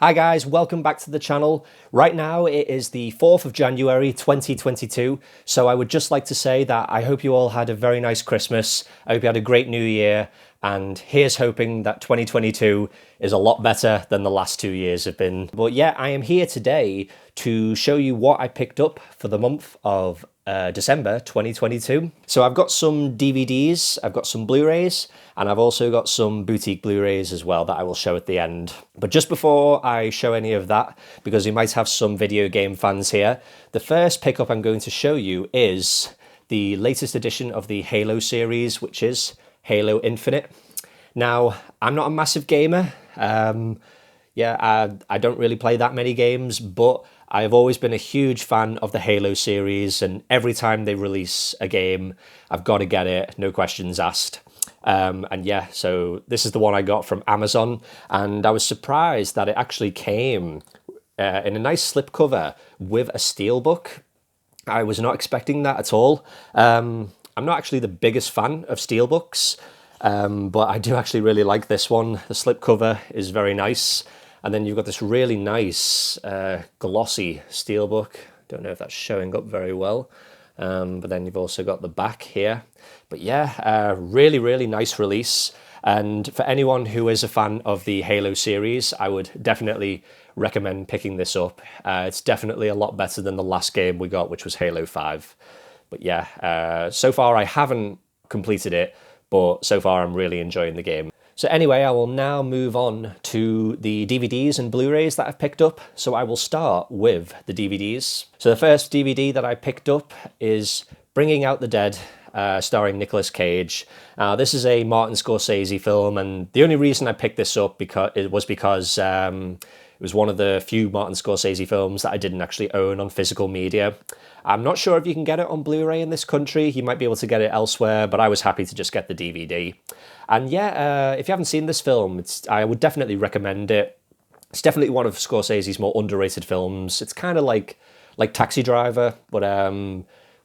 Hi guys, welcome back to the channel. Right now it is the 4th of January 2022, so I would just like to say that I hope you all had a very nice Christmas, I hope you had a great new year, and here's hoping that 2022 is a lot better than the last 2 years have been. But yeah, I am here today to show you what I picked up for the month of December 2022. So I've got some DVDs, I've got some Blu-rays, and I've also got some boutique Blu-rays as well that I will show at the end. But just before I show any of that, because we might have some video game fans here, the first pickup I'm going to show you is the latest edition of the Halo series, which is Halo Infinite. Now, I'm not a massive gamer. I don't really play that many games, but I've always been a huge fan of the Halo series, and every time they release a game, I've got to get it, no questions asked. So this is the one I got from Amazon, and I was surprised that it actually came in a nice slipcover with a steelbook. I was not expecting that at all. I'm not actually the biggest fan of steelbooks, but I do actually really like this one. The slipcover is very nice. And then you've got this really nice glossy steelbook. Don't know if that's showing up very well. But then you've also got the back here. But yeah, really, really nice release. And for anyone who is a fan of the Halo series, I would definitely recommend picking this up. It's definitely a lot better than the last game we got, which was Halo 5. But yeah, so far I haven't completed it, but so far I'm really enjoying the game. So anyway, I will now move on to the DVDs and Blu-rays that I've picked up. So I will start with the DVDs. So the first DVD that I picked up is Bringing Out the Dead, starring Nicolas Cage. This is a Martin Scorsese film, and the only reason I picked this up because it was one of the few Martin Scorsese films that I didn't actually own on physical media. I'm not sure if you can get it on Blu-ray in this country. You might be able to get it elsewhere, but I was happy to just get the DVD. And yeah, if you haven't seen this film, I would definitely recommend it. It's definitely one of Scorsese's more underrated films. It's kind of like Taxi Driver, but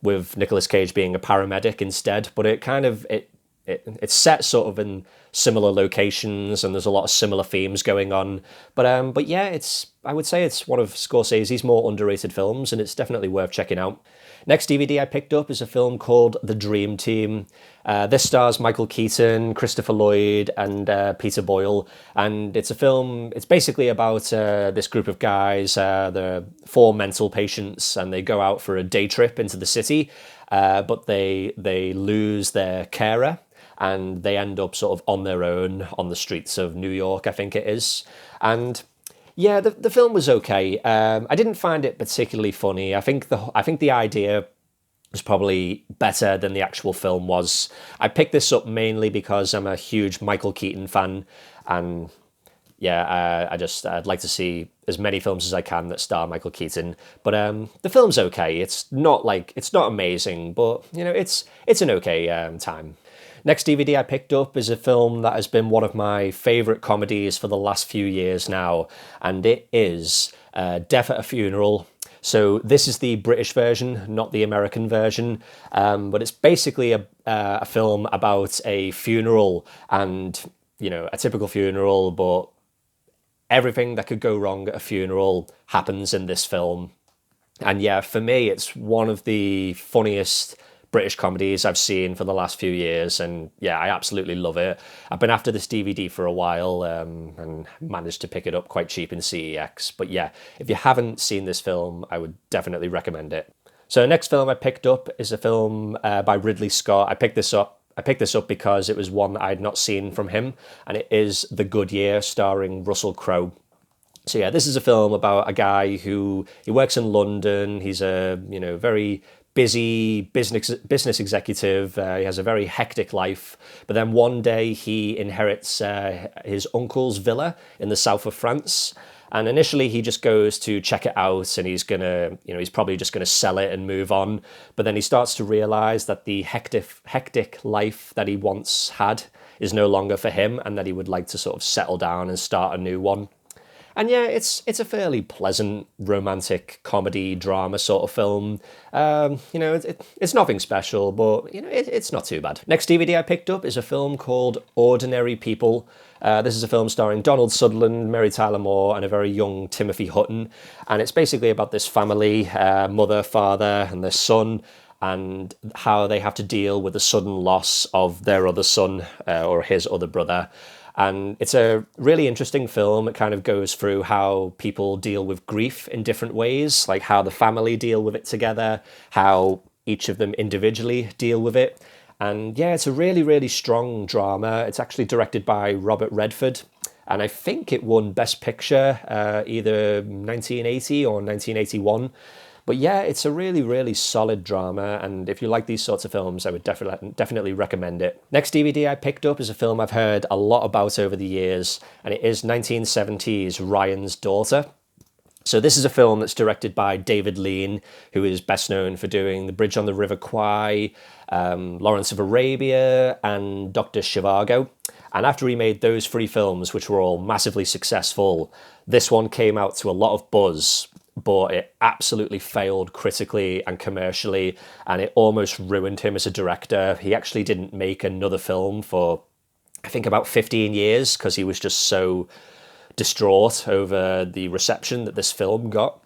with Nicolas Cage being a paramedic instead. But it's set sort of in similar locations, and there's a lot of similar themes going on. But yeah, I would say it's one of Scorsese's more underrated films, and it's definitely worth checking out. Next DVD I picked up is a film called The Dream Team. This stars Michael Keaton, Christopher Lloyd, and Peter Boyle. And it's a film, it's basically about this group of guys, they're 4 mental patients, and they go out for a day trip into the city, but they lose their carer, and they end up sort of on their own on the streets of New York, I think it is. And yeah, the film was okay. I didn't find it particularly funny. I think the idea was probably better than the actual film was. I picked this up mainly because I'm a huge Michael Keaton fan, and yeah, I'd like to see as many films as I can that star Michael Keaton. But the film's okay. It's not amazing, but you know, it's an okay time. Next DVD I picked up is a film that has been one of my favourite comedies for the last few years now, and it is Death at a Funeral. So this is the British version, not the American version, but it's basically a film about a funeral, and you know, a typical funeral, but everything that could go wrong at a funeral happens in this film. And yeah, for me, it's one of the funniest British comedies I've seen for the last few years, and yeah, I absolutely love it. I've been after this DVD for a while and managed to pick it up quite cheap in CEX. But yeah, if you haven't seen this film, I would definitely recommend it. So the next film I picked up is a film by Ridley Scott. I picked this up because it was one that I had not seen from him, and it is The Good Year, starring Russell Crowe. So yeah, this is a film about a guy he works in London. He's a very busy business executive. He has a very hectic life, but then one day he inherits his uncle's villa in the south of France. And initially he just goes to check it out, and he's probably just gonna sell it and move on. But then he starts to realize that the hectic life that he once had is no longer for him, and that he would like to sort of settle down and start a new one. And yeah, it's a fairly pleasant romantic comedy drama sort of film. It's nothing special, but it's not too bad. Next DVD I picked up is a film called Ordinary People. This is a film starring Donald Sutherland, Mary Tyler Moore, and a very young Timothy Hutton. And it's basically about this family, mother, father, and their son, and how they have to deal with the sudden loss of their other son or his other brother. And it's a really interesting film. It kind of goes through how people deal with grief in different ways, like how the family deal with it together, how each of them individually deal with it. And yeah, it's a really, really strong drama. It's actually directed by Robert Redford. And I think it won Best Picture either 1980 or 1981. But yeah, it's a really, really solid drama, and if you like these sorts of films, I would definitely recommend it. Next DVD I picked up is a film I've heard a lot about over the years, and it is 1970's Ryan's Daughter. So this is a film that's directed by David Lean, who is best known for doing The Bridge on the River Kwai, Lawrence of Arabia, and Dr. Zhivago. And after he made those three films, which were all massively successful, this one came out to a lot of buzz, but it absolutely failed critically and commercially, and it almost ruined him as a director. He actually didn't make another film for, I think, about 15 years, because he was just so distraught over the reception that this film got.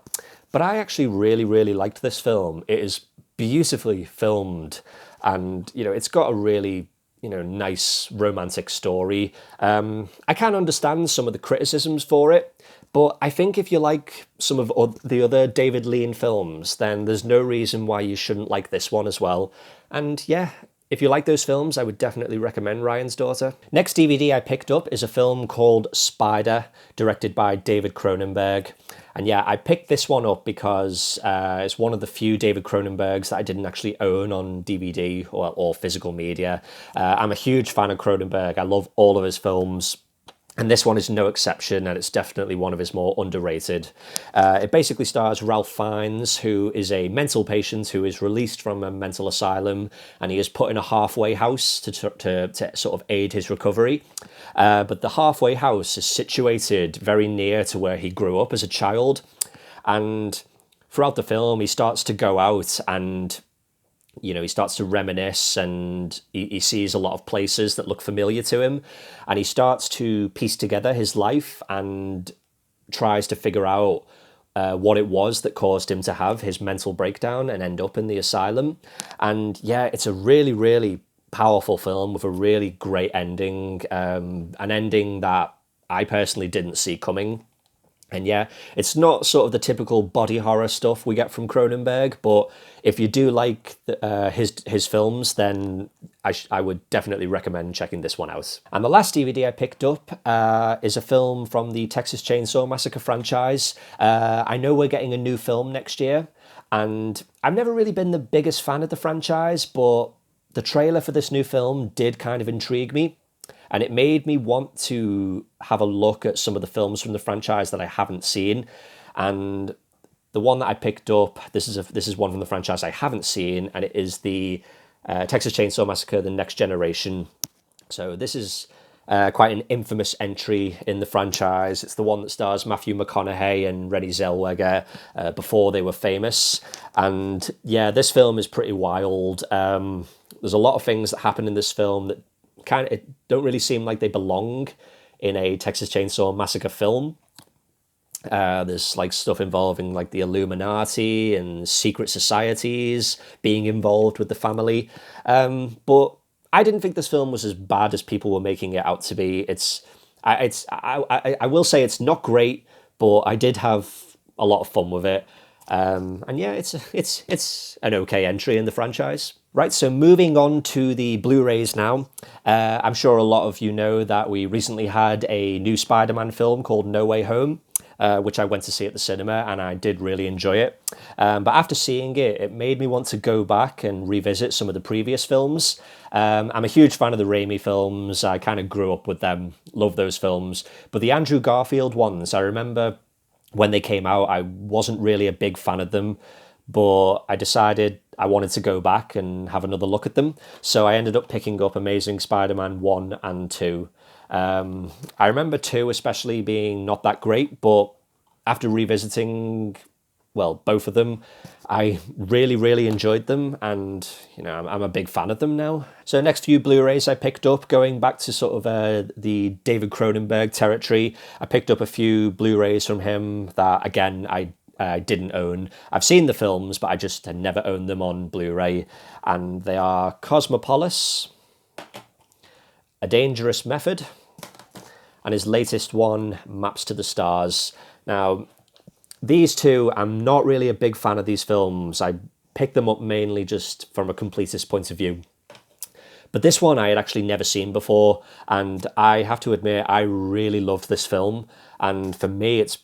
But I actually really, really liked this film. It is beautifully filmed, and it's got a really nice romantic story. I can understand some of the criticisms for it, but I think if you like some of the other David Lean films, then there's no reason why you shouldn't like this one as well. And yeah, if you like those films, I would definitely recommend Ryan's Daughter. Next DVD I picked up is a film called Spider, directed by David Cronenberg. And yeah, I picked this one up because it's one of the few David Cronenbergs that I didn't actually own on DVD or physical media. I'm a huge fan of Cronenberg. I love all of his films. And this one is no exception, and it's definitely one of his more underrated. It basically stars Ralph Fiennes, who is a mental patient who is released from a mental asylum, and he is put in a halfway house to sort of aid his recovery. But the halfway house is situated very near to where he grew up as a child. And throughout the film, he starts to go out and he starts to reminisce, and he sees a lot of places that look familiar to him, and he starts to piece together his life and tries to figure out what it was that caused him to have his mental breakdown and end up in the asylum. And yeah, it's a really, really powerful film with a really great ending, an ending that I personally didn't see coming. And yeah, it's not sort of the typical body horror stuff we get from Cronenberg, but if you do like his films, then I would definitely recommend checking this one out. And the last DVD I picked up is a film from the Texas Chainsaw Massacre franchise. I know we're getting a new film next year, and I've never really been the biggest fan of the franchise, but the trailer for this new film did kind of intrigue me. And it made me want to have a look at some of the films from the franchise that I haven't seen. And the one that I picked up, this is one from the franchise I haven't seen, and it is the Texas Chainsaw Massacre: The Next Generation. So this is quite an infamous entry in the franchise. It's the one that stars Matthew McConaughey and Renée Zellweger before they were famous. And yeah, this film is pretty wild. There's a lot of things that happen in this film that it don't really seem like they belong in a Texas Chainsaw Massacre film. There's like stuff involving like the Illuminati and secret societies being involved with the family. But I didn't think this film was as bad as people were making it out to be. I will say it's not great, but I did have a lot of fun with it. And yeah, it's an okay entry in the franchise. Right, so moving on to the Blu-rays now. I'm sure a lot of you know that we recently had a new Spider-Man film called No Way Home, which I went to see at the cinema, and I did really enjoy it. But after seeing it, it made me want to go back and revisit some of the previous films. I'm a huge fan of the Raimi films. I kind of grew up with them, love those films. But the Andrew Garfield ones, I remember when they came out, I wasn't really a big fan of them, but I decided I wanted to go back and have another look at them. So I ended up picking up Amazing Spider-Man 1 and 2. I remember 2 especially being not that great, but after revisiting, well, both of them, I really, really enjoyed them, and I'm a big fan of them now. So next few Blu-rays I picked up, going back to sort of the David Cronenberg territory. I picked up a few Blu-rays from him that, again, I didn't own. I've seen the films, but I just had never owned them on Blu-ray, and they are Cosmopolis, A Dangerous Method, and his latest one, Maps to the Stars. Now, these two, I'm not really a big fan of these films. I picked them up mainly just from a completist point of view. But this one I had actually never seen before, and I have to admit, I really loved this film. And for me, it's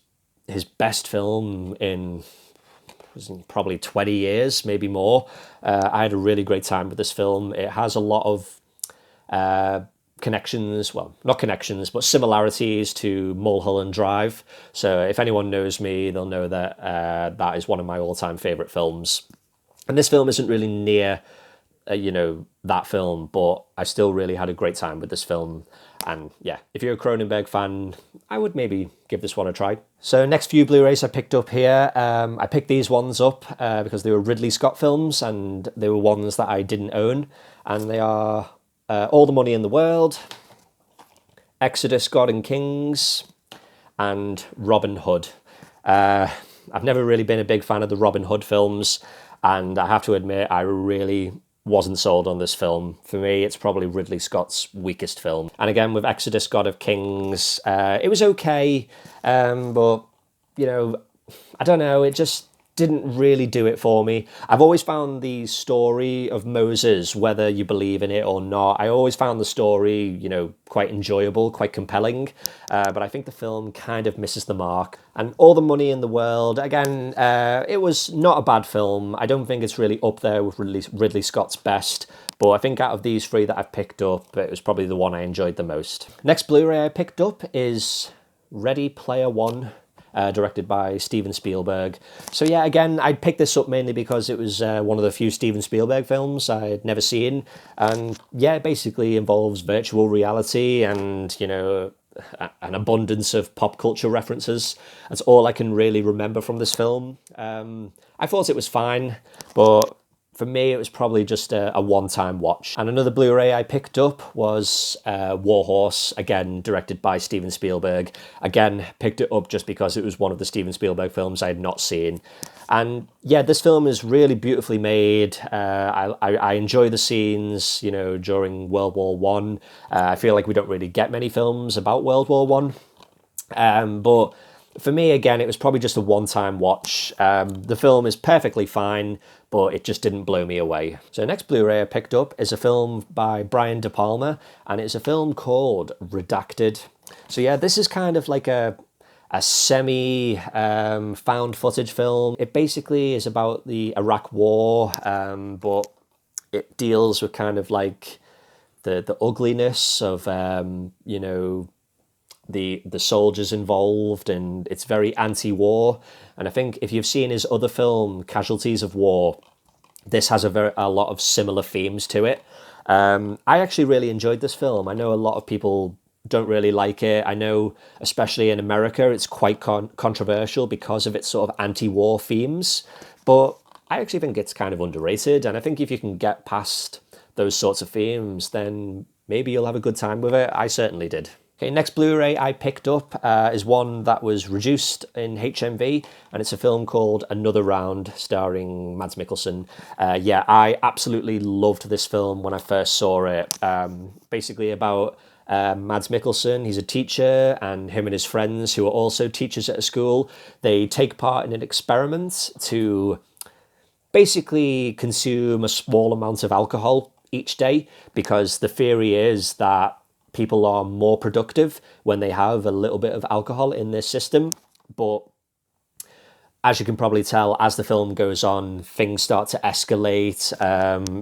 his best film in probably 20 years, maybe more. I had a really great time with this film. It has a lot of connections, well, not connections, but similarities to Mulholland Drive. So if anyone knows me, they'll know that that is one of my all-time favourite films. And this film isn't really near, that film, but I still really had a great time with this film. And yeah, if you're a Cronenberg fan, I would maybe give this one a try. So next few Blu-rays I picked up here. I picked these ones up because they were Ridley Scott films, and they were ones that I didn't own. And they are All the Money in the World, Exodus, God and Kings, and Robin Hood. I've never really been a big fan of the Robin Hood films, and I have to admit, I really wasn't sold on this film. For me, it's probably Ridley Scott's weakest film. And again, with Exodus, God of Kings, it was okay, but, I don't know, it just didn't really do it for me. I've always found the story of Moses, whether you believe in it or not, I always found the story, quite enjoyable, quite compelling, but I think the film kind of misses the mark. And All the Money in the World, again, it was not a bad film. I don't think it's really up there with Ridley Scott's best, but I think out of these 3 that I've picked up, it was probably the one I enjoyed the most. Next Blu-ray I picked up is Ready Player One, directed by Steven Spielberg. So yeah, again, I picked this up mainly because it was one of the few Steven Spielberg films I had never seen. And yeah, it basically involves virtual reality and, an abundance of pop culture references. That's all I can really remember from this film. I thought it was fine, but for me, it was probably just a one-time watch. And another Blu-ray I picked up was War Horse, again, directed by Steven Spielberg. Again, picked it up just because it was one of the Steven Spielberg films I had not seen. And yeah, this film is really beautifully made. I enjoy the scenes, during World War One. I feel like we don't really get many films about World War One. But for me, again, it was probably just a one-time watch. The film is perfectly fine, but it just didn't blow me away. So next Blu-ray I picked up is a film by Brian De Palma, and it's a film called Redacted. So yeah, this is kind of like a semi found footage film. It basically is about the Iraq War, but it deals with kind of like the ugliness of the soldiers involved, and it's very anti-war. And I think if you've seen his other film, Casualties of War, this has a lot of similar themes to it. I actually really enjoyed this film. I know a lot of people don't really like it. I know, especially in America, it's quite controversial because of its sort of anti-war themes. But I actually think it's kind of underrated. And I think if you can get past those sorts of themes, then maybe you'll have a good time with it. I certainly did. Okay, next Blu-ray I picked up is one that was reduced in HMV, and it's a film called Another Round, starring Mads Mikkelsen. Yeah, I absolutely loved this film when I first saw it. Basically about Mads Mikkelsen. He's a teacher, and him and his friends, who are also teachers at a school, they take part in an experiment to basically consume a small amount of alcohol each day, because the theory is that people are more productive when they have a little bit of alcohol in their system. But as you can probably tell, as the film goes on, things start to escalate.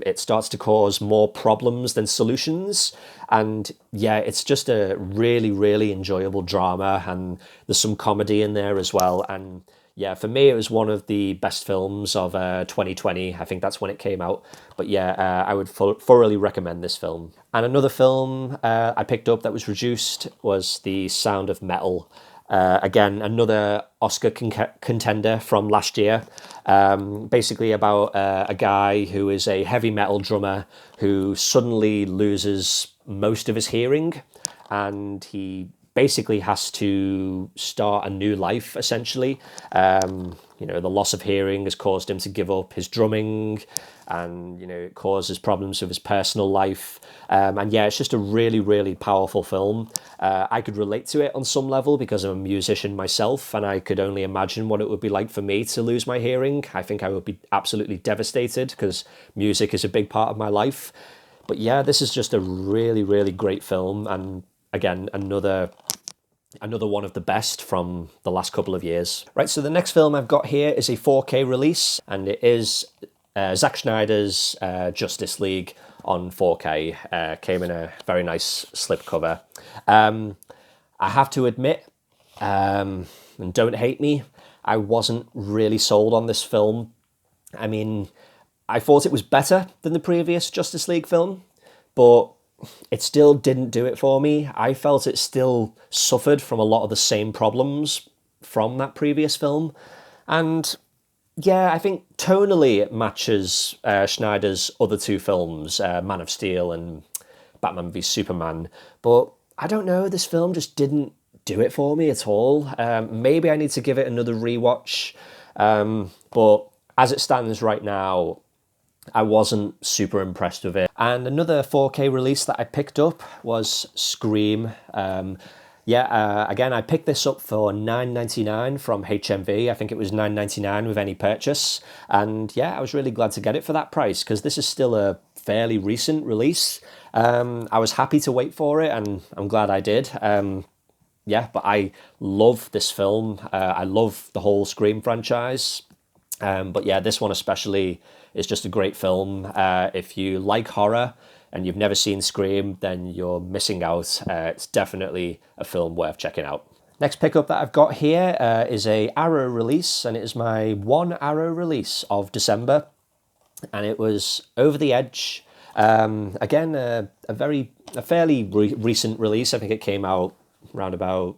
It starts to cause more problems than solutions. And yeah, it's just a really, really enjoyable drama. And there's some comedy in there as well. And yeah, for me, it was one of the best films of 2020. I think that's when it came out. But yeah, I would thoroughly recommend this film. And another film I picked up that was reduced was The Sound of Metal. Again, another Oscar contender from last year. Basically about a guy who is a heavy metal drummer who suddenly loses most of his hearing, and he basically has to start a new life, essentially. The loss of hearing has caused him to give up his drumming, and, it causes problems with his personal life. And yeah, it's just a really, really powerful film. I could relate to it on some level because I'm a musician myself, and I could only imagine what it would be like for me to lose my hearing. I think I would be absolutely devastated because music is a big part of my life. But yeah, this is just a really, really great film, and again, another one of the best from the last couple of years. Right, so the next film I've got here is a 4K release, and it is Zack Snyder's Justice League on 4K. Came in a very nice slipcover. I have to admit, and don't hate me, I wasn't really sold on this film. I mean, I thought it was better than the previous Justice League film, but it still didn't do it for me. I felt it still suffered from a lot of the same problems from that previous film. And yeah, I think tonally it matches Schneider's other two films, Man of Steel and Batman v Superman. But I don't know, this film just didn't do it for me at all. Maybe I need to give it another rewatch. But as it stands right now, I wasn't super impressed with it. And another 4K release that I picked up was Scream. Again, I picked this up for $9.99 from HMV. I think it was $9.99 with any purchase. And yeah, I was really glad to get it for that price because this is still a fairly recent release. I was happy to wait for it, and I'm glad I did. But I love this film. I love the whole Scream franchise. But yeah, this one especially is just a great film. If you like horror and you've never seen Scream, then you're missing out. It's definitely a film worth checking out. Next pickup that I've got here is a Arrow release, and it is my one Arrow release of December, and it was Over the Edge. Again, a fairly recent release. I think it came out around about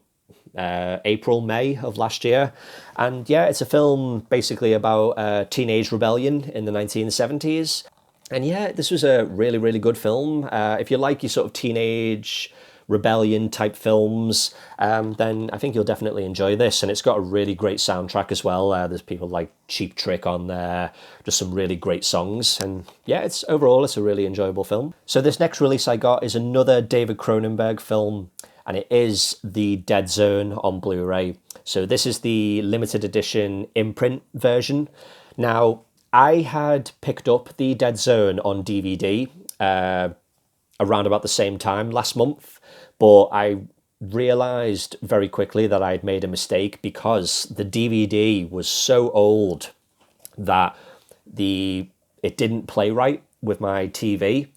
April, May of last year. And yeah, it's a film basically about teenage rebellion in the 1970s. And yeah, this was a really, really good film. If you like your sort of teenage rebellion type films, then I think you'll definitely enjoy this. And it's got a really great soundtrack as well. There's people like Cheap Trick on there, just some really great songs. And yeah, it's a really enjoyable film. So this next release I got is another David Cronenberg film, and it is The Dead Zone on Blu-ray. So this is the limited edition imprint version. Now, I had picked up The Dead Zone on DVD around about the same time last month, but I realised very quickly that I had made a mistake because the DVD was so old that it didn't play right with my TV.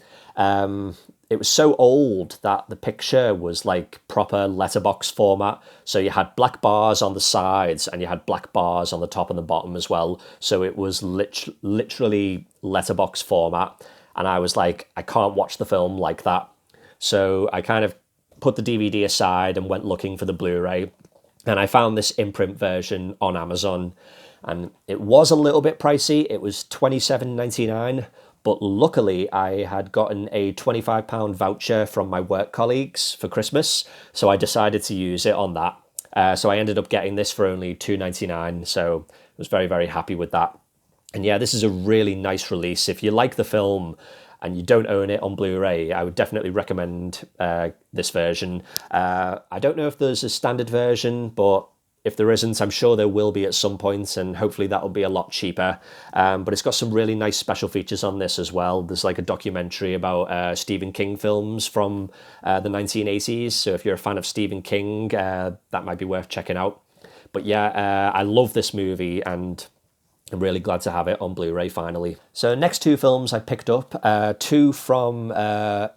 It was so old that the picture was like proper letterbox format. So you had black bars on the sides and you had black bars on the top and the bottom as well. So it was literally letterbox format. And I was like, I can't watch the film like that. So I kind of put the DVD aside and went looking for the Blu-ray. And I found this imprint version on Amazon. And it was a little bit pricey. It was $27.99. But luckily, I had gotten a £25 voucher from my work colleagues for Christmas, so I decided to use it on that. So I ended up getting this for only $2.99, so I was very, very happy with that. And yeah, this is a really nice release. If you like the film and you don't own it on Blu-ray, I would definitely recommend this version. I don't know if there's a standard version, but if there isn't, I'm sure there will be at some point, and hopefully that'll be a lot cheaper. But it's got some really nice special features on this as well. There's like a documentary about Stephen King films from the 1980s. So if you're a fan of Stephen King, that might be worth checking out. But yeah, I love this movie, and I'm really glad to have it on Blu-ray finally. So next two films I picked up, two from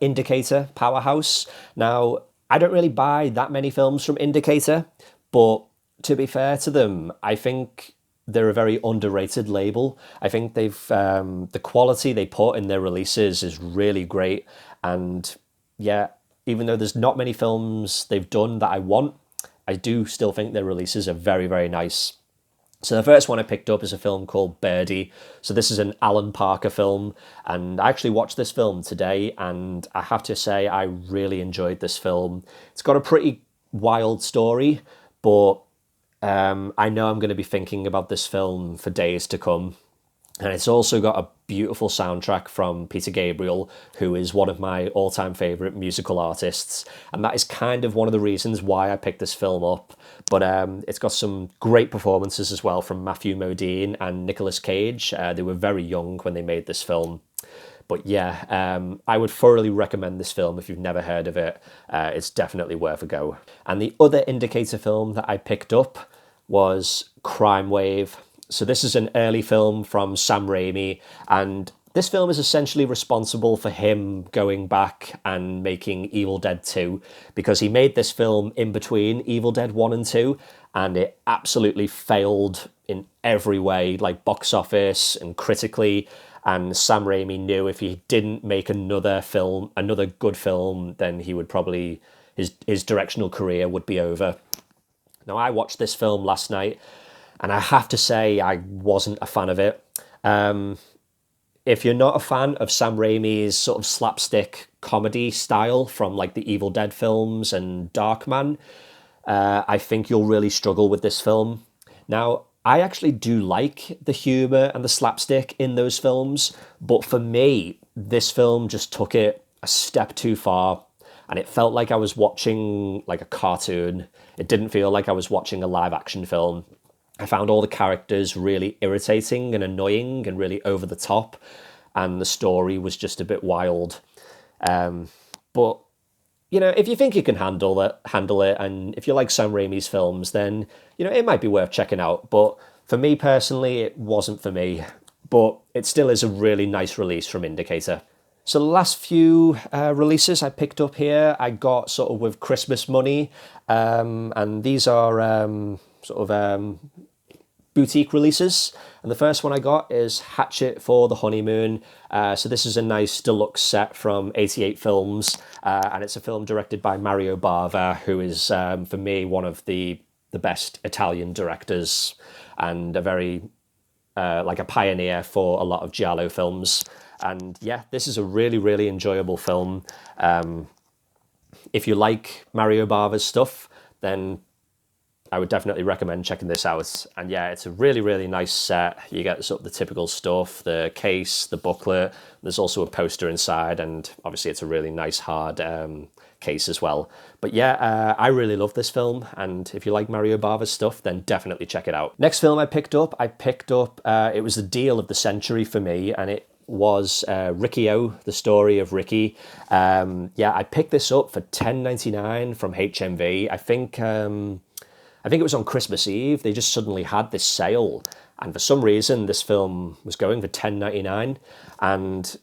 Indicator Powerhouse. Now, I don't really buy that many films from Indicator, but to be fair to them, I think they're a very underrated label. I think they've the quality they put in their releases is really great, and yeah, even though there's not many films they've done that I want, I do still think their releases are very, very nice. So the first one I picked up is a film called Birdie. So this is an Alan Parker film, and I actually watched this film today, and I have to say I really enjoyed this film. It's got a pretty wild story, but I know I'm going to be thinking about this film for days to come. And it's also got a beautiful soundtrack from Peter Gabriel, who is one of my all-time favourite musical artists. And that is kind of one of the reasons why I picked this film up. But it's got some great performances as well from Matthew Modine and Nicolas Cage. They were very young when they made this film. But yeah, I would thoroughly recommend this film if you've never heard of it. It's definitely worth a go. And the other indicator film that I picked up was Crime Wave. So this is an early film from Sam Raimi, and this film is essentially responsible for him going back and making Evil Dead 2, because he made this film in between Evil Dead 1 and 2, and it absolutely failed in every way, like box office and critically. And Sam Raimi knew if he didn't make another film, another good film, then he would probably, his directional career would be over. Now, I watched this film last night, and I have to say I wasn't a fan of it. If you're not a fan of Sam Raimi's sort of slapstick comedy style from like the Evil Dead films and Darkman, I think you'll really struggle with this film. Now, I actually do like the humour and the slapstick in those films, but for me, this film just took it a step too far, and it felt like I was watching like a cartoon. It didn't feel like I was watching a live action film. I found all the characters really irritating and annoying and really over the top, and the story was just a bit wild. But you know, if you think you can handle it, and if you like Sam Raimi's films, then you know it might be worth checking out. But for me personally, it wasn't for me. But it still is a really nice release from Indicator. So the last few releases I picked up here, I got sort of with Christmas money, and these are sort of boutique releases. And the first one I got is Hatchet for the Honeymoon. So this is a nice deluxe set from 88 Films, and it's a film directed by Mario Bava, who is, for me, one of the best Italian directors, and a very, like a pioneer for a lot of giallo films. And yeah, this is a really, really enjoyable film. If you like Mario Bava's stuff, then I would definitely recommend checking this out. And yeah, it's a really, really nice set. You get sort of the typical stuff, the case, the booklet. There's also a poster inside, and obviously it's a really nice hard case as well. But yeah, I really love this film, and if you like Mario Bava's stuff, then definitely check it out. Next film I picked up, it was the deal of the century for me, and it was Riccio, the story of Ricky. Yeah, I picked this up for $10.99 from HMV. I think it was on Christmas Eve. They just suddenly had this sale, and for some reason this film was going for $10.99, and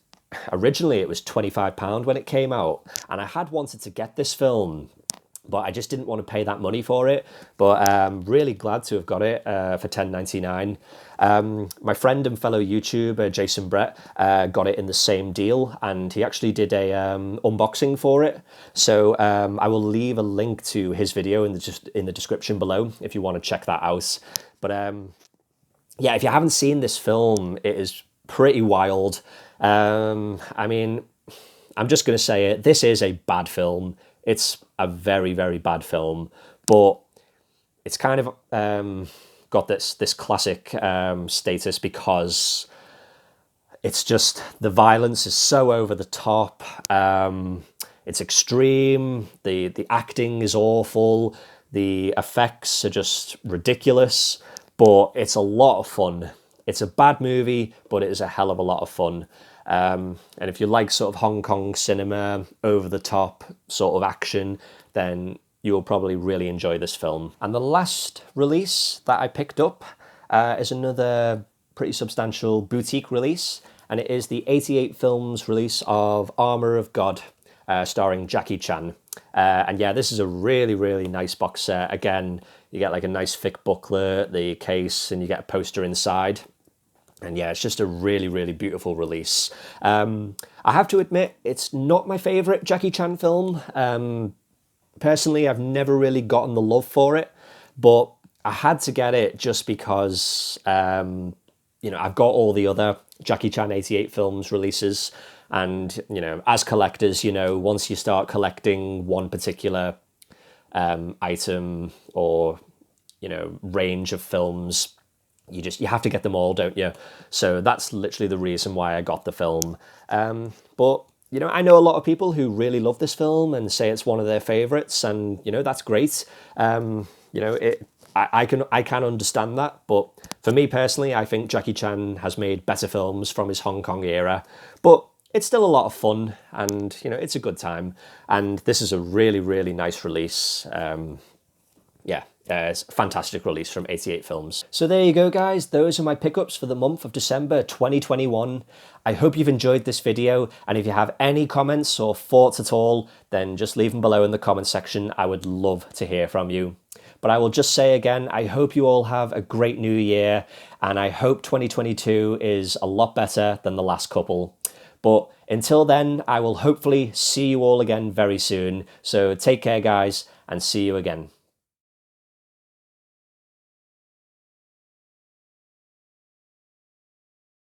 originally it was £25 when it came out, and I had wanted to get this film, but I just didn't want to pay that money for it. But I'm really glad to have got it for $10.99. My friend and fellow YouTuber Jason Brett got it in the same deal, and he actually did a unboxing for it. So I will leave a link to his video in the description below if you want to check that out. But yeah, if you haven't seen this film, it is pretty wild. I mean, I'm just going to say it. This is a bad film. It's a very, very bad film, but it's kind of got this classic status because it's just, the violence is so over the top. It's extreme. The acting is awful. The effects are just ridiculous, but it's a lot of fun. It's a bad movie, but it is a hell of a lot of fun. And if you like sort of Hong Kong cinema, over the top sort of action, then you will probably really enjoy this film. And the last release that I picked up is another pretty substantial boutique release, and it is the 88 Films release of Armour of God, starring Jackie Chan. And yeah, this is a really, really nice box set. Again, you get like a nice thick booklet, the case, and you get a poster inside. And yeah, it's just a really, really beautiful release. I have to admit, it's not my favourite Jackie Chan film. Personally, I've never really gotten the love for it, but I had to get it just because, I've got all the other Jackie Chan 88 films releases. And, as collectors, once you start collecting one particular item or, range of films, you have to get them all, don't you? So that's literally the reason why I got the film. But I know a lot of people who really love this film and say it's one of their favorites, and that's great. I can understand that, but for me personally, I think Jackie Chan has made better films from his Hong Kong era. But it's still a lot of fun, and it's a good time. And this is a really, really nice release. It's a fantastic release from 88 Films. So there you go, guys. Those are my pickups for the month of December 2021. I hope you've enjoyed this video, and if you have any comments or thoughts at all, then just leave them below in the comment section. I would love to hear from you. But I will just say again, I hope you all have a great new year, and I hope 2022 is a lot better than the last couple. But until then, I will hopefully see you all again very soon. So take care, guys, and see you again.